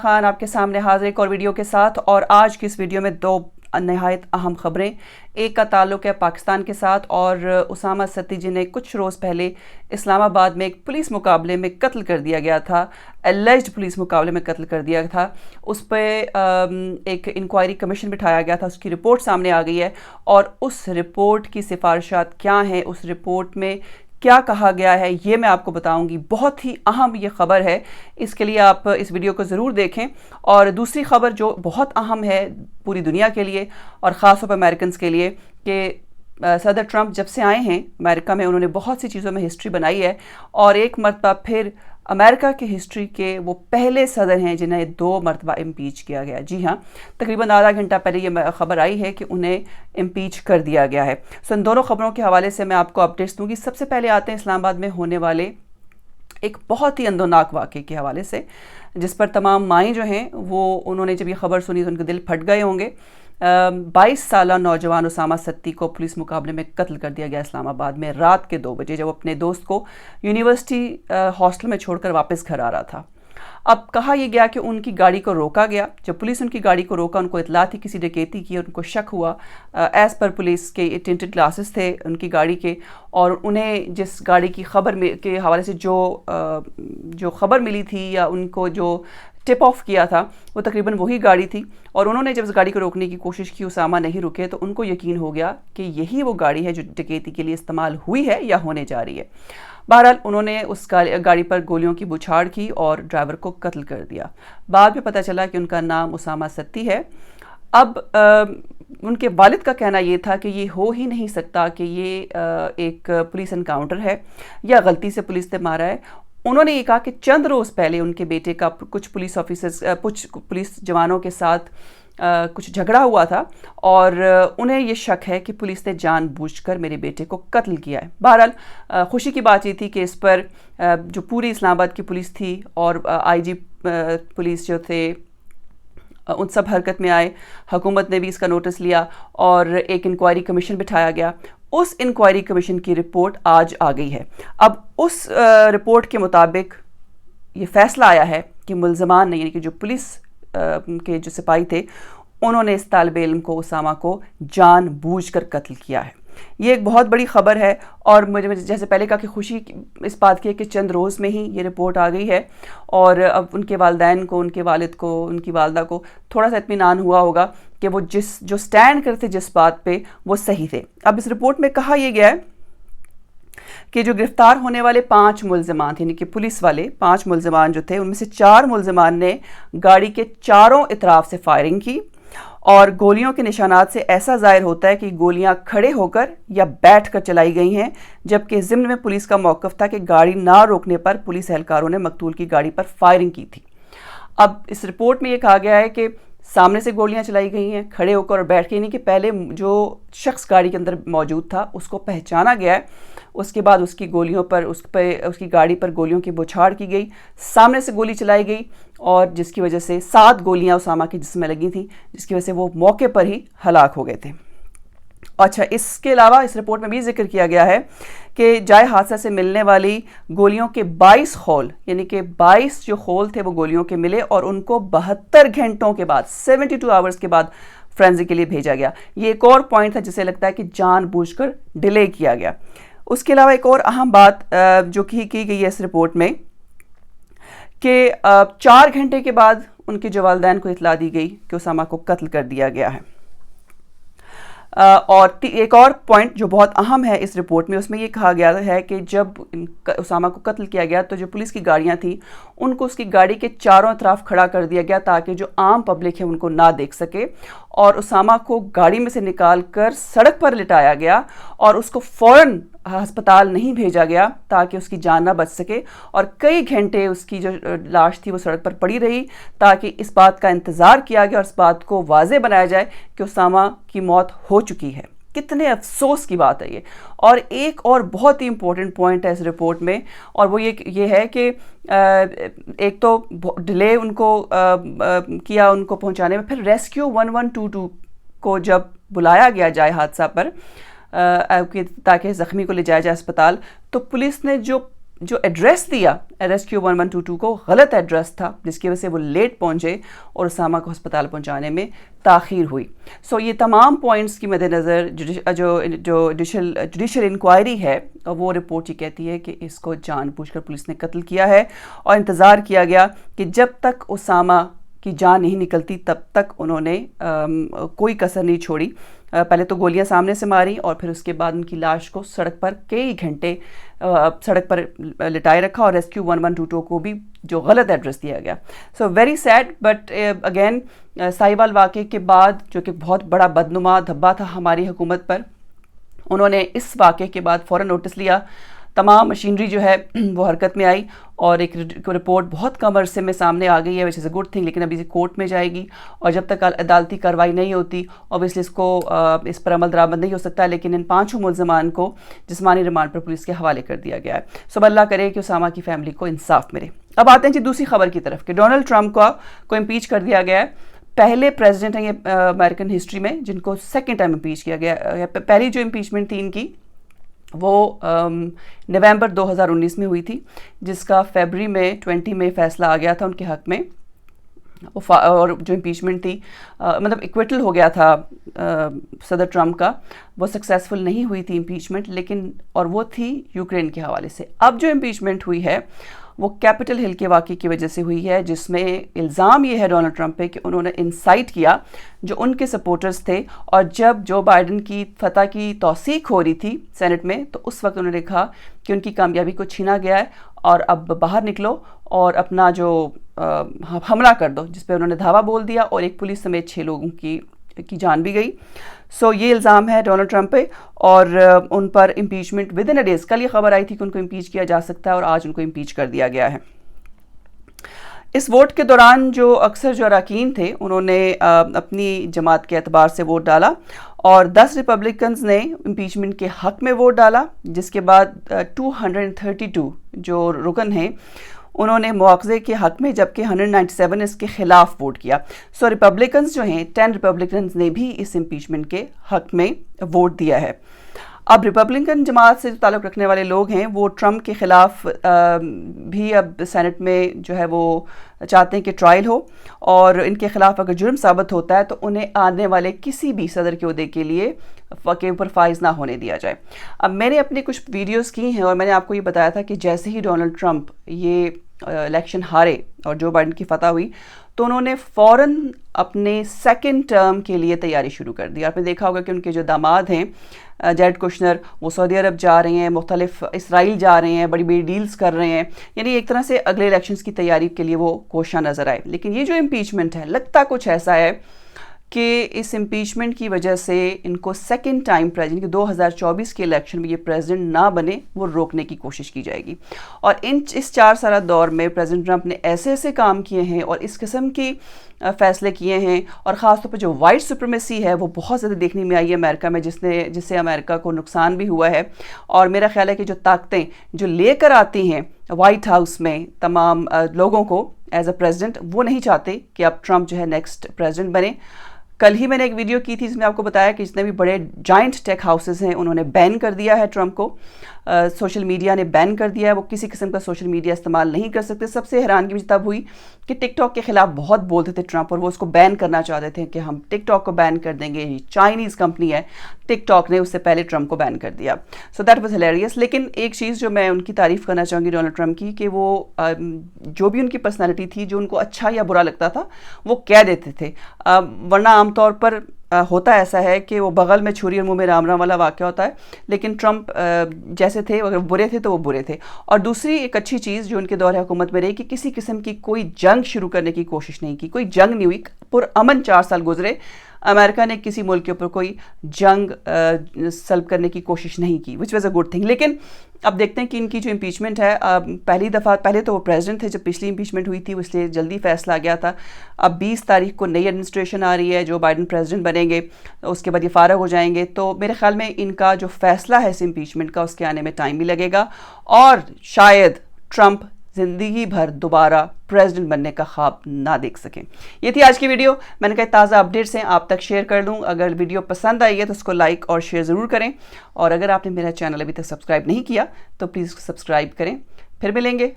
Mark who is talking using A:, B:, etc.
A: खान आपके सामने हाजिर एक और वीडियो के साथ। और आज की इस वीडियो में दो नहायत अहम खबरें। एक का ताल्लुक है पाकिस्तान के साथ और उसामा सत्ती जिन्हें कुछ रोज़ पहले इस्लामाबाद में एक पुलिस मुकाबले में कत्ल कर दिया गया था, एलिज्ड पुलिस मुकाबले में कत्ल कर दिया था। उस पर एक इंक्वायरी कमीशन बिठाया गया था, उसकी रिपोर्ट सामने आ गई है और उस रिपोर्ट की सिफारिशात क्या हैं, उस रिपोर्ट में क्या कहा गया है, ये मैं आपको बताऊंगी। बहुत ही अहम ये खबर है, इसके लिए आप इस वीडियो को ज़रूर देखें। और दूसरी खबर जो बहुत अहम है पूरी दुनिया के लिए और ख़ास तौर पर अमेरिकन के लिए कि सदर ट्रंप जब से आए हैं अमेरिका में, उन्होंने बहुत सी चीज़ों में हिस्ट्री बनाई है और एक मरतबा फिर अमेरिका की हिस्ट्री के वो पहले सदर हैं जिन्हें 2 मरतबा इम्पीच किया गया। जी हाँ, तकरीबन आधा घंटा पहले ये खबर आई है कि उन्हें इम्पीच कर दिया गया है। सो इन दोनों खबरों के हवाले से मैं आपको अपडेट्स दूंगी। सबसे पहले आते हैं इस्लामाबाद में होने वाले एक बहुत ही अंदोनाक वाक़े के हवाले से, जिस पर तमाम माएँ जो हैं वो उन्होंने जब ये खबर सुनी तो उनके दिल फट गए होंगे। 22 साला नौजवान उसामा सत्ती को पुलिस मुकाबले में कत्ल कर दिया गया इस्लामाबाद में रात के 2 बजे, जब अपने दोस्त को यूनिवर्सिटी हॉस्टल में छोड़कर वापस घर आ रहा था। अब कहा यह गया कि उनकी गाड़ी को रोका गया। जब पुलिस उनकी गाड़ी को रोका, उनको इतला थी किसी डकैती की और उनको शक हुआ। एज़ पर पुलिस के टिंटेड ग्लासेस थे उनकी गाड़ी के, और उन्हें जिस गाड़ी की खबर के हवाले से जो खबर मिली थी या उनको जो टिप ऑफ किया था वो तकरीबन वही गाड़ी थी। और उन्होंने जब उस गाड़ी को रोकने की कोशिश की, उसामा नहीं रुके, तो उनको यकीन हो गया कि यही वो गाड़ी है जो डकैती के लिए इस्तेमाल हुई है या होने जा रही है। बहरहाल उन्होंने उस गाड़ी पर गोलियों की बौछार की और ड्राइवर को कत्ल कर दिया। बाद में पता चला कि उनका नाम उसामा सत्ती है। अब उनके वालिद का कहना ये था कि ये हो ही नहीं सकता कि ये एक पुलिस एनकाउंटर है या गलती से पुलिस ने मारा है। उन्होंने ये कहा कि चंद रोज़ पहले उनके बेटे का कुछ पुलिस जवानों के साथ कुछ झगड़ा हुआ था और उन्हें ये शक है कि पुलिस ने जानबूझकर मेरे बेटे को कत्ल किया है। बहरहाल खुशी की बात ये थी कि इस पर जो पूरी इस्लामाबाद की पुलिस थी और आईजी पुलिस जो थे उन सब हरकत में आए। हुकूमत ने भी इसका नोटिस लिया और एक इंक्वायरी कमीशन बिठाया गया। उस इंक्वायरी कमीशन की रिपोर्ट आज आ गई है। अब उस रिपोर्ट के मुताबिक ये फैसला आया है कि मुल्ज़मान ने, यानी कि जो पुलिस के जो सिपाही थे, उन्होंने इस तालिबे इल्म को, उसामा को जानबूझकर कत्ल किया है। ये एक बहुत बड़ी ख़बर है और मुझे जैसे पहले कहा कि खुशी इस बात की है कि चंद रोज़ में ही ये रिपोर्ट आ गई है और अब उनके वालिदैन को, उनके वालिद को, उनकी वालदा को थोड़ा सा इत्मीनान हुआ होगा कि वो जो स्टैंड करते जिस बात पे वो सही थे। अब इस रिपोर्ट में कहा यह गया है कि जो गिरफ्तार होने वाले 5 मुल्ज़िमान थे, यानी कि पुलिस वाले 5 मुल्ज़िमान जो थे, उनमें से 4 मुल्ज़िमान ने गाड़ी के चारों इतराफ से फायरिंग की और गोलियों के निशानात से ऐसा ज़ाहिर होता है कि गोलियां खड़े होकर या बैठकर चलाई गई हैं, जबकि ज़िम्न में पुलिस का मौक़िफ़ था कि गाड़ी ना रोकने पर पुलिस एहलकारों ने मकतूल की गाड़ी पर फायरिंग की थी। अब इस रिपोर्ट में ये कहा गया है कि सामने से गोलियां चलाई गई हैं, खड़े होकर और बैठ के, यानी कि पहले जो शख्स गाड़ी के अंदर मौजूद था उसको पहचाना गया है, उसके बाद उसकी गोलियों पर उसकी गाड़ी पर गोलियों की बौछार की गई, सामने से गोली चलाई गई और जिसकी वजह से 7 गोलियां उसामा के जिस्म में लगी थी, जिसकी वजह से वो मौके पर ही हलाक हो गए थे। अच्छा, इसके अलावा इस रिपोर्ट में भी जिक्र किया गया है कि जाए हादसा से मिलने वाली गोलियों के 22 खोल, यानी कि 22 जो खोल थे वो गोलियों के मिले और उनको 72 घंटों के बाद, 72 आवर्स के बाद फ्रेंजिक के लिए भेजा गया। ये एक और पॉइंट था जिसे लगता है कि जानबूझकर डिले किया गया। उसके अलावा एक और अहम बात जो की गई है इस रिपोर्ट में कि 4 घंटे के बाद उनके जो वालिदैन को इतला दी गई कि उसामा को कत्ल कर दिया गया है। और एक और पॉइंट जो बहुत अहम है इस रिपोर्ट में, उसमें ये कहा गया है कि जब उसामा को कत्ल किया गया तो जो पुलिस की गाड़ियां थी उनको उसकी गाड़ी के चारों तरफ खड़ा कर दिया गया ताकि जो आम पब्लिक है उनको ना देख सके, और उसामा को गाड़ी में से निकाल कर सड़क पर लिटाया गया और उसको फ़ौरन अस्पताल नहीं भेजा गया ताकि उसकी जान ना बच सके, और कई घंटे उसकी जो लाश थी वो सड़क पर पड़ी रही ताकि इस बात का इंतज़ार किया गया और इस बात को वाज़े बनाया जाए कि उसामा की मौत हो चुकी है। कितने अफसोस की बात है ये। और एक और बहुत ही इम्पोर्टेंट पॉइंट है इस रिपोर्ट में, और वो ये है कि एक तो डिले उनको किया उनको पहुंचाने में, फिर रेस्क्यू 1122 को जब बुलाया गया जाए हादसा पर ताकि ज़ख्मी को ले जाया जाए अस्पताल, तो पुलिस ने जो जो एड्रेस दिया रेस्क्यू 1122 को गलत एड्रेस था, जिसकी वजह से वो लेट पहुंचे और उसामा को अस्पताल पहुंचाने में ताख़ीर हुई। सो ये तमाम पॉइंट्स की मद्देनज़र जो जुडिशल इंक्वायरी है वो रिपोर्ट ये कहती है कि इसको जानबूझकर पुलिस ने कत्ल किया है और इंतज़ार किया गया कि जब तक उसामा की जान नहीं निकलती तब तक उन्होंने कोई कसर नहीं छोड़ी। पहले तो गोलियां सामने से मारी और फिर उसके बाद उनकी लाश को सड़क पर कई घंटे सड़क पर लिटाए रखा और रेस्क्यू 1122 को भी जो गलत एड्रेस दिया गया। So very sad, but again Sahiwal वाक़े के बाद जो कि बहुत बड़ा बदनुमा धब्बा था हमारी हुकूमत पर, उन्होंने इस वाक़े के बाद फ़ौरन नोटिस लिया, तमाम मशीनरी जो है वो हरकत में आई और एक रिपोर्ट बहुत कम अरसे में सामने आ गई है, which is a good thing. लेकिन अभी कोर्ट में जाएगी और जब तक अदालती कार्रवाई नहीं होती ऑब्वियसली इस पर अमल दरामद नहीं हो सकता। लेकिन इन 5 मुल्ज़मान को जिस्मानी रिमांड पर पुलिस के हवाले कर दिया गया है। सो अल्लाह करे कि उसामा की फैमिली को इंसाफ मिले। अब आते हैं जी दूसरी खबर की तरफ कि डोनाल्ड ट्रंप को इम्पीच कर दिया गया है। पहले प्रेसिडेंट हैं ये अमेरिकन हिस्ट्री में जिनको सेकेंड टाइम इम्पीच किया गया। पहली जो इम्पीचमेंट थी इनकी वो नवंबर 2019 में हुई थी, जिसका फरवरी में 20 में फ़ैसला आ गया था उनके हक़ में। और जो इम्पीचमेंट थी मतलब इक्विटल हो गया था सदर ट्रंप का, वो सक्सेसफुल नहीं हुई थी इम्पीचमेंट, लेकिन और वो थी यूक्रेन के हवाले से। अब जो इम्पीचमेंट हुई है वो कैपिटल हिल के वाक़े की वजह से हुई है, जिसमें इल्ज़ाम ये है डोनाल्ड ट्रंप पे कि उन्होंने इंसाइट किया जो उनके सपोर्टर्स थे। और जब जो बाइडन की फतह की तौसीक हो रही थी सेनेट में, तो उस वक्त उन्होंने कहा कि उनकी कामयाबी को छीना गया है और अब बाहर निकलो और अपना जो हमला कर दो, जिस पर उन्होंने धावा बोल दिया और एक पुलिस समेत 6 लोगों की जान भी गई। सो ये इल्ज़ाम है डोनाल्ड ट्रंप पे और उन पर impeachment with in a days. कल ये खबर आई थी कि उनको इम्पीच किया जा सकता है और आज उनको इम्पीच कर दिया गया है। इस वोट के दौरान जो अक्सर जो अरकान थे उन्होंने अपनी जमात के एतबार से वोट डाला और 10 रिपब्लिकन्स ने इम्पीचमेंट के हक़ में वोट डाला, जिसके बाद 232 जो रुकन हैं उन्होंने मुआवजे के हक़ में, जबकि 197 इसके ख़िलाफ़ वोट किया। सो रिपब्लिकन्स जो हैं 10 रिपब्लिकन्स ने भी इस इम्पीचमेंट के हक़ में वोट दिया है। अब रिपब्लिकन जमात से जो ताल्लुक़ रखने वाले लोग हैं वो ट्रंप के ख़िलाफ़ भी अब सेनेट में जो है वो चाहते हैं कि ट्रायल हो और इनके ख़िलाफ़ अगर जुर्म साबित होता है तो उन्हें आने वाले किसी भी सदर के ओहदे के लिए के ऊपर फाइज ना होने दिया जाए। अब मैंने अपनी कुछ वीडियोस की हैं और मैंने आपको ये बताया था कि जैसे ही डोनाल्ड ट्रंप ये इलेक्शन हारे और जो बाइडन की फतह हुई तो उन्होंने फ़ौरन अपने सेकंड टर्म के लिए तैयारी शुरू कर दी। आपने देखा होगा कि उनके जो दामाद हैं जैरेड कुशनर, वो सऊदी अरब जा रहे हैं, मुख्तलिफ इसराइल जा रहे हैं, बड़ी बड़ी डील्स कर रहे हैं, यानी एक तरह से अगले इलेक्शंस की तैयारी के लिए वो कोशिश नज़र आए। लेकिन ये जो इम्पीचमेंट है लगता कुछ ऐसा है कि इस इम्पीचमेंट की वजह से इनको सेकंड टाइम प्रेसिडेंट 2024 के इलेक्शन में ये प्रेसिडेंट ना बने वो रोकने की कोशिश की जाएगी। और इस 4 साल दौर में प्रेसिडेंट ट्रंप ने ऐसे ऐसे काम किए हैं और इस किस्म की फ़ैसले किए हैं और ख़ास तौर पर जो वाइट सुप्रीमेसी है वो बहुत ज़्यादा देखने में आई है अमेरिका में, जिससे अमेरिका को नुकसान भी हुआ है। और मेरा ख्याल है कि जो ताकतें जो लेकर आती हैं वाइट हाउस में तमाम लोगों को एज अ प्रेसिडेंट, वो नहीं चाहते कि अब ट्रंप जो है नेक्स्ट प्रेसिडेंट बने। कल ही मैंने एक वीडियो की थी जिसमें आपको बताया कि जितने भी बड़े जाइंट टेक हाउसेस हैं उन्होंने बैन कर दिया है ट्रंप को। सोशल मीडिया ने बैन कर दिया है, वो किसी किस्म का सोशल मीडिया इस्तेमाल नहीं कर सकते। सबसे हैरानगी भी तब हुई कि टिकटॉक के ख़िलाफ़ बहुत बोलते थे ट्रंप और वो उसको बैन करना चाहते थे कि हम टिकटॉक को बैन कर देंगे, ये चाइनीज़ कंपनी है। टिकटॉक ने उससे पहले ट्रंप को बैन कर दिया। So that was hilarious. लेकिन एक चीज़ जो मैं उनकी तारीफ़ करना चाहूँगी डोनाल्ड ट्रंप की, कि वो जो भी उनकी पर्सनैलिटी थी, जो उनको अच्छा या बुरा लगता था वो कह देते थे, वरना आमतौर पर होता ऐसा है कि वो बगल में छुरी और मुंह में राम राम वाला वाक़या होता है। लेकिन ट्रंप जैसे थे, अगर बुरे थे तो वो बुरे थे। और दूसरी एक अच्छी चीज़ जो उनके दौर हुकूमत में रही कि किसी किस्म की कोई जंग शुरू करने की कोशिश नहीं की, कोई जंग नहीं हुई। पुरअमन 4 साल गुजरे, अमेरिका ने किसी मुल्क के ऊपर कोई जंग सल्ब करने की कोशिश नहीं की, which was a good thing. लेकिन अब देखते हैं कि इनकी जो इम्पीचमेंट है, पहले तो वो प्रेसिडेंट थे जब पिछली इम्पीचमेंट हुई थी, इसलिए जल्दी फैसला आ गया था। अब 20 तारीख को नई एडमिनिस्ट्रेशन आ रही है, जो बाइडन प्रेसिडेंट बनेंगे, उसके बाद ये फारग हो जाएंगे। तो मेरे ख्याल में इनका जो फैसला है इस इम्पीचमेंट का, उसके आने में टाइम भी लगेगा और शायद ट्रंप ज़िंदगी भर दोबारा प्रेसिडेंट बनने का ख्वाब ना देख सकें। ये थी आज की वीडियो। मैंने कहा ताज़ा अपडेट्स हैं आप तक शेयर कर दूं। अगर वीडियो पसंद आई है तो उसको लाइक और शेयर ज़रूर करें और अगर आपने मेरा चैनल अभी तक सब्सक्राइब नहीं किया तो प्लीज़ सब्सक्राइब करें फिर मिलेंगे।